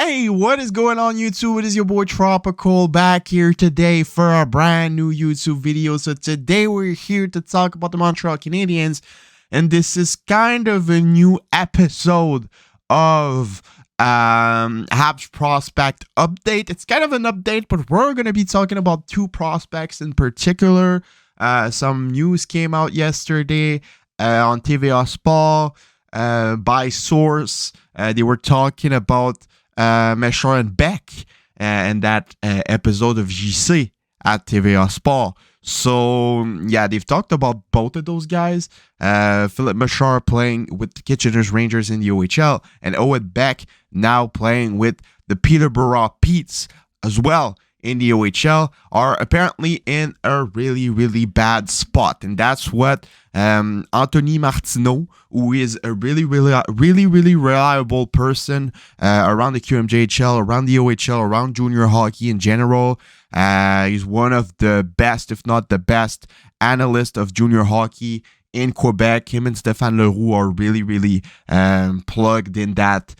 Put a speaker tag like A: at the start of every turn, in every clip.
A: Hey, what is going on YouTube? It is your boy Tropical back here today for a brand new YouTube video. So today we're here to talk about the Montreal Canadiens, and this is kind of a new episode of Habs prospect update. It's kind of an update, but we're going to be talking about two prospects in particular. Some news came out yesterday on TVA Sport by source. They were talking about Montreal and Beck in that episode of JC at TVA Sport. So, yeah, they've talked about both of those guys. Philippe Montreal playing with the Kitchener's Rangers in the OHL, and Owen Beck now playing with the Peterborough Petes as well in the OHL, are apparently in a really bad spot. And that's what Anthony Martineau, who is a really reliable person around the QMJHL, around the OHL, around junior hockey in general. He's one of the best, if not the best, analyst of junior hockey in Quebec. Him and Stéphane Leroux are really plugged in that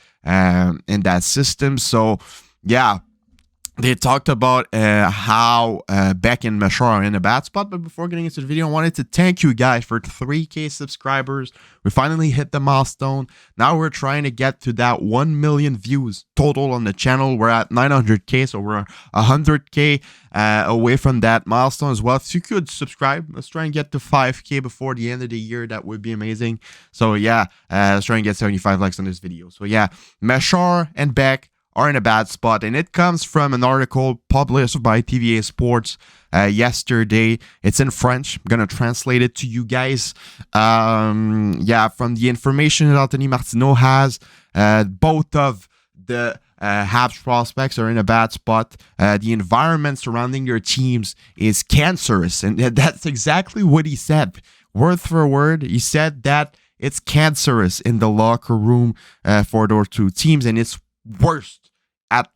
A: system. So, yeah. They talked about how Beck and Montreal are in a bad spot. But before getting into the video, I wanted to thank you guys for 3K subscribers. We finally hit the milestone. Now we're trying to get to that 1 million views total on the channel. We're at 900K, so we're 100K away from that milestone as well. If you could subscribe, let's try and get to 5K before the end of the year. That would be amazing. So yeah, let's try and get 75 likes on this video. So yeah, Montreal and Beck are in a bad spot, and it comes from an article published by TVA Sports yesterday. It's in French. I'm gonna translate it to you guys. Yeah, from the information that Anthony Martineau has, both of the Habs prospects are in a bad spot. The environment surrounding their teams is cancerous, and that's exactly what he said. Word for word, he said that it's cancerous in the locker room for those two teams, and it's worst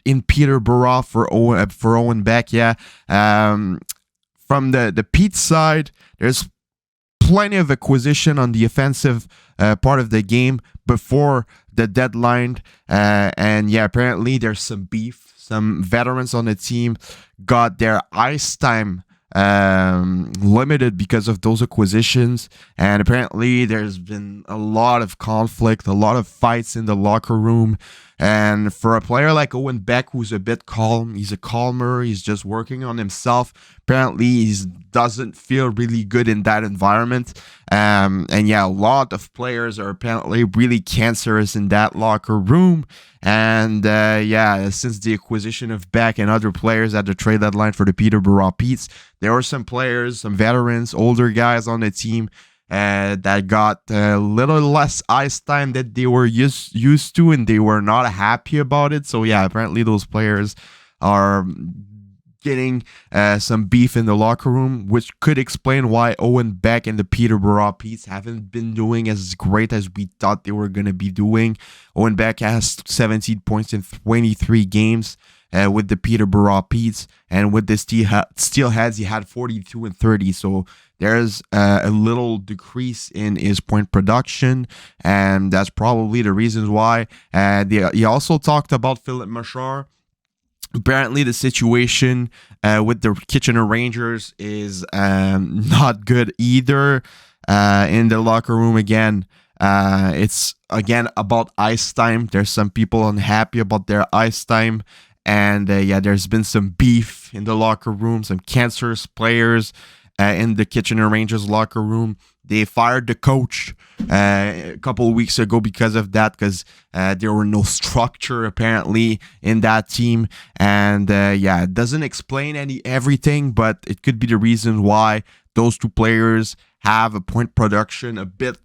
A: in Peterborough for Owen Beck. Yeah, from the Pete side, there's plenty of acquisition on the offensive part of the game before the deadline, and yeah, apparently there's some beef. Some veterans on the team got their ice time limited because of those acquisitions, and apparently there's been a lot of conflict, a lot of fights in the locker room. And for a player like Owen Beck, who's a bit calm, he's a calmer, he's just working on himself. Apparently he doesn't feel really good in that environment. And yeah, a lot of players are apparently really cancerous in that locker room. And yeah, since the acquisition of Beck and other players at the trade deadline for the Peterborough Petes, there were some players, some veterans, older guys on the team that got a little less ice time that they were used to, and they were not happy about it. So yeah, apparently those players are getting some beef in the locker room, which could explain why Owen Beck and the Peterborough Petes haven't been doing as great as we thought they were going to be doing. Owen Beck has 17 points in 23 games with the Peterborough Petes, and with the Steelheads, he had 42 and 30. So there's a little decrease in his point production, and that's probably the reasons why. He also talked about Philippe Montreal. Apparently, the situation with the Kitchener Rangers is not good either. In the locker room again, it's again about ice time. There's some people unhappy about their ice time. And yeah, there's been some beef in the locker room, some cancerous players in the Kitchener Rangers locker room. They fired the coach a couple of weeks ago because of that, because there were no structure apparently in that team. And yeah, it doesn't explain everything, but it could be the reason why those two players have a point production a bit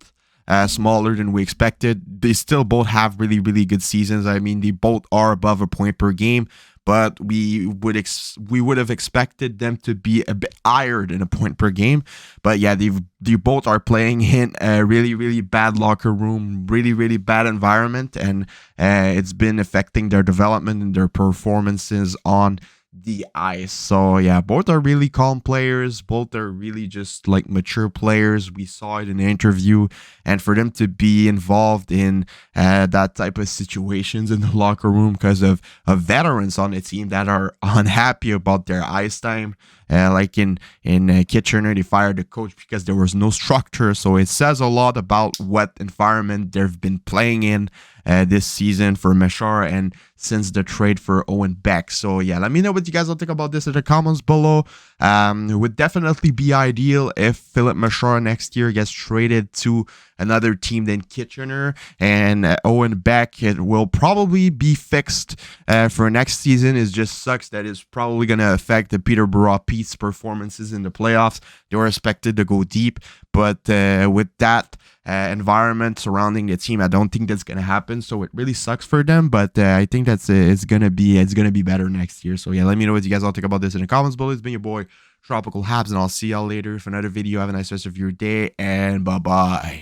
A: smaller than we expected. They still both have really good seasons. I mean, they both are above a point per game, but we would have expected them to be a bit higher than a point per game. But yeah, they both are playing in a really bad locker room, really bad environment, and it's been affecting their development and their performances on the ice. So yeah, both are really calm players. Both are really just like mature players. We saw it in the interview, and for them to be involved in that type of situations in the locker room because of veterans on the team that are unhappy about their ice time. Like in Kitchener, they fired the coach because there was no structure. So it says a lot about what environment they've been playing in this season for Meshar and since the trade for Owen Beck. So yeah, let me know what you guys will think about this in the comments below. It would definitely be ideal if Philip Meshar next year gets traded to another team than Kitchener, and Owen Beck, it will probably be fixed for next season. It just sucks that it's probably going to affect the Peterborough Pete's performances in the playoffs. They were expected to go deep, but with that environment surrounding the team, I don't think that's going to happen. So it really sucks for them, but I think that's it's gonna be better next year. So yeah, let me know what you guys all think about this in the comments below. It's been your boy Tropical Habs, and I'll see y'all later for another video. Have a nice rest of your day, and bye bye.